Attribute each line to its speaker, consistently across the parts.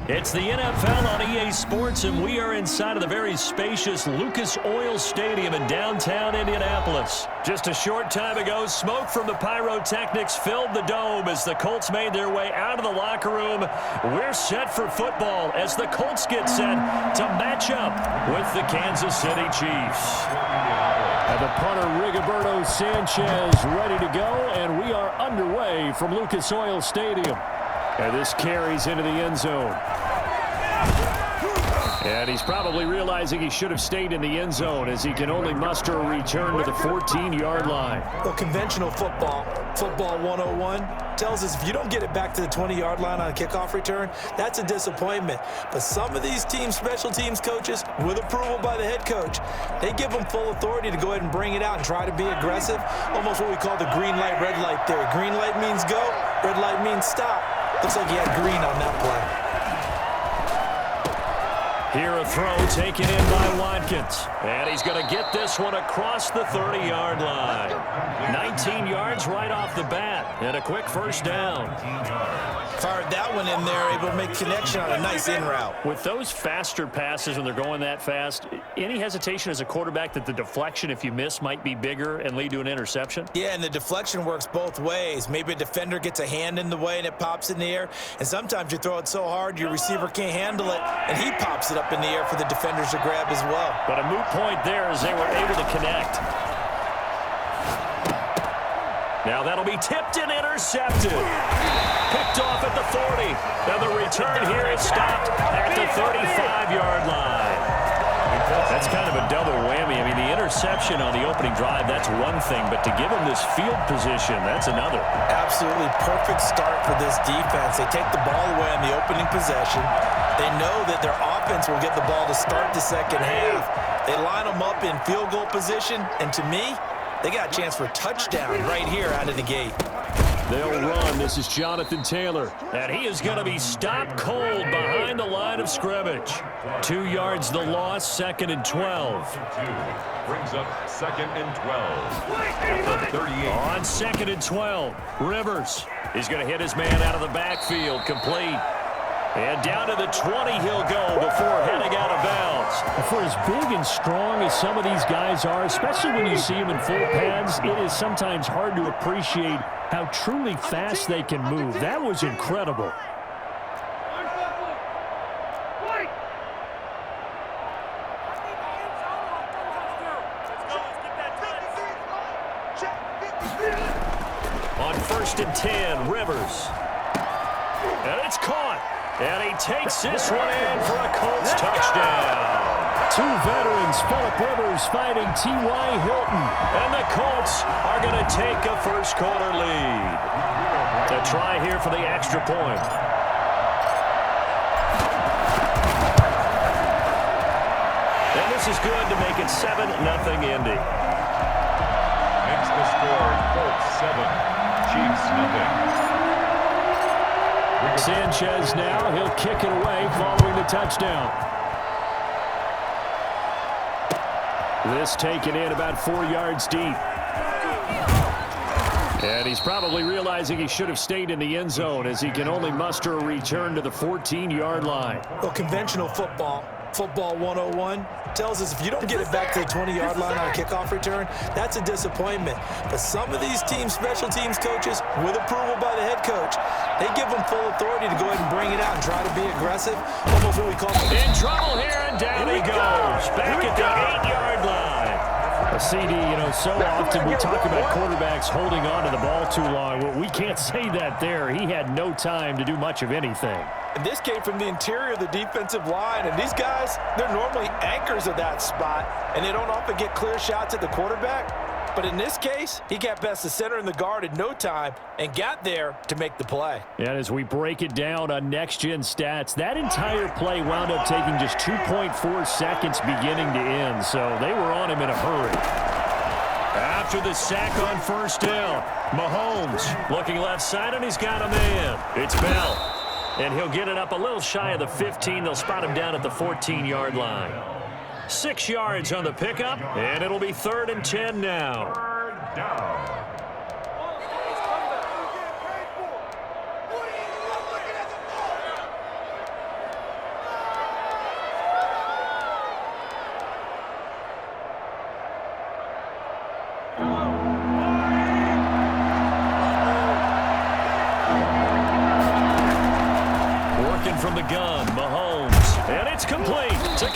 Speaker 1: It's the NFL on EA Sports, and we are inside of the very spacious Lucas Oil Stadium in downtown Indianapolis. Just a short time ago, smoke from the pyrotechnics filled the dome as the Colts made their way out of the locker room. We're set for football as the Colts get set to match up with the Kansas City Chiefs.
Speaker 2: And the punter, Rigoberto Sanchez, ready to go, and we are underway from Lucas Oil Stadium. And this carries into the end zone. And he's probably realizing he should have stayed in the end zone as he can only muster a return to the 14-yard line.
Speaker 3: Well, conventional football 101, tells us if you don't get it back to the 20-yard line on a kickoff return, that's a disappointment. But some of these special teams coaches, with approval by the head coach, they give them full authority to go ahead and bring it out and try to be aggressive, almost what we call the green light, red light theory. Green light means go, red light means stop. Looks like he had green on that play.
Speaker 1: Here a throw taken in by Watkins. And he's going to get this one across the 30-yard line. 19 yards right off the bat. And a quick first down.
Speaker 3: Fired that one in there, able to make connection on a nice in route.
Speaker 2: With those faster passes when they're going that fast, any hesitation as a quarterback that the deflection, if you miss, might be bigger and lead to an interception?
Speaker 3: Yeah, and the deflection works both ways. Maybe a defender gets a hand in the way and it pops in the air. And sometimes you throw it so hard your receiver can't handle it, and he pops it up in the air for the defenders to grab as well.
Speaker 2: But a moot point there as they were able to connect.
Speaker 1: Now that'll be tipped and intercepted. Picked off at the 40. Now the return here is stopped at the 35-yard line. That's kind of a double whammy. I mean, the interception on the opening drive, that's one thing. But to give him this field position, that's another.
Speaker 3: Absolutely perfect start for this defense. They take the ball away on the opening possession. They know that their offense will get the ball to start the second half. They line them up in field goal position. And to me, they got a chance for a touchdown right here out of the gate.
Speaker 2: They'll run. This is Jonathan Taylor.
Speaker 1: And he is going to be stopped cold behind the line of scrimmage. 2 yards the loss, 2nd and 12.
Speaker 4: Brings up 2nd and 12. At the 38.
Speaker 1: On 2nd and 12, Rivers is going to hit his man out of the backfield, complete. And down to the 20 he'll go before heading out of bounds.
Speaker 2: For as big and strong as some of these guys are, especially when you see them in full pads, it is sometimes hard to appreciate how truly fast they can move. That was incredible.
Speaker 1: On 1st and 10, Rivers. And it's caught. And he takes this one in for a Colts touchdown.
Speaker 2: Two veterans, Phillip Rivers fighting T.Y. Hilton.
Speaker 1: And the Colts are going to take a first-quarter lead. To try here for the extra point. And this is good to make it 7-0 Indy.
Speaker 4: Makes the score Colts 7, Chiefs 0.
Speaker 2: Sanchez now, he'll kick it away following the touchdown. This taken in about 4 yards deep. And he's probably realizing he should have stayed in the end zone as he can only muster a return to the 14-yard line.
Speaker 3: Well, conventional football 101, tells us if you don't get it back to the 20-yard line on a kickoff return, that's a disappointment. But some of these special teams coaches, with approval by the head coach, they give them full authority to go ahead and bring it out and try to be aggressive, almost what we call
Speaker 1: in trouble here, and down he goes, back at the 8-yard line.
Speaker 2: A CD, so often we talk about quarterbacks holding on to the ball too long. Well, we can't say that there. He had no time to do much of anything.
Speaker 3: And this came from the interior of the defensive line. And these guys, they're normally anchors of that spot, and they don't often get clear shots at the quarterback. But in this case, he got past the center and the guard in no time and got there to make the play.
Speaker 2: And as we break it down on next-gen stats, that entire play wound up taking just 2.4 seconds beginning to end. So they were on him in a hurry.
Speaker 1: After the sack on first down, Mahomes looking left side, and he's got a man. It's Bell. And he'll get it up a little shy of the 15. They'll spot him down at the 14-yard line. 6 yards on the pickup, and it'll be 3rd and 10 now.
Speaker 4: Third down.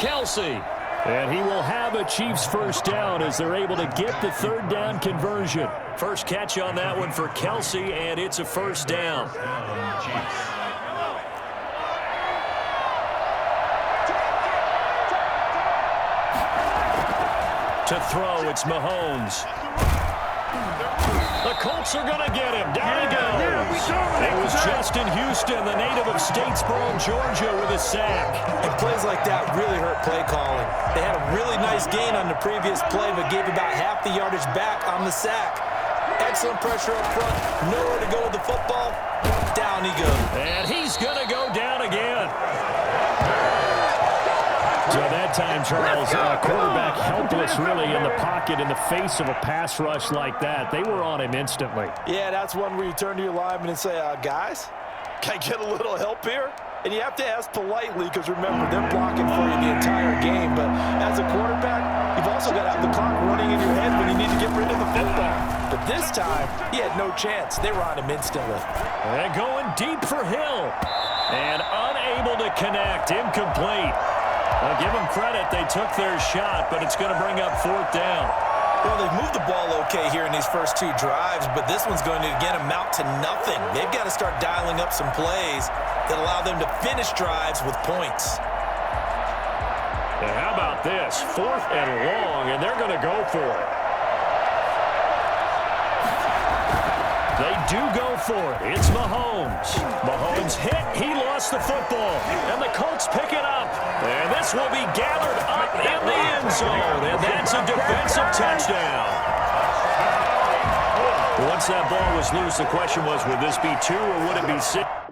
Speaker 1: Kelsey.
Speaker 2: And he will have a Chiefs first down as they're able to get the third down conversion.
Speaker 1: First catch on that one for Kelsey, and it's a first down. To throw, it's Mahomes. The Colts are going to get him. Down he goes. It was Justin Houston, the native of Statesboro, Georgia, with a sack.
Speaker 3: And plays like that really hurt play calling. They had a really nice gain on the previous play, but gave about half the yardage back on the sack. Excellent pressure up front. Nowhere to go with the football. Down he goes.
Speaker 1: And he's going to go down again.
Speaker 2: So that time, Charles, quarterback helpless really in the pocket in the face of a pass rush like that. They were on him instantly.
Speaker 3: Yeah, that's one where you turn to your lineman and say, guys, can I get a little help here? And you have to ask politely because, remember, they're blocking for you the entire game. But as a quarterback, you've also got to have the clock running in your head when you need to get rid of the football. But this time, he had no chance. They were on him instantly.
Speaker 1: And going deep for Hill. And unable to connect. Incomplete. Well, give them credit. They took their shot, but it's going to bring up fourth down.
Speaker 3: Well, they've moved the ball okay here in these first two drives, but this one's going to, again, amount to nothing. They've got to start dialing up some plays that allow them to finish drives with points.
Speaker 1: And how about this? Fourth and long, and they're going to go for it. They do go for it. It's Mahomes. Mahomes hit. He lost the football. And the Colts pick it up. And this will be gathered up in the end zone. And that's a defensive touchdown. Once that ball was loose, the question was, would this be 2 or would it be 6?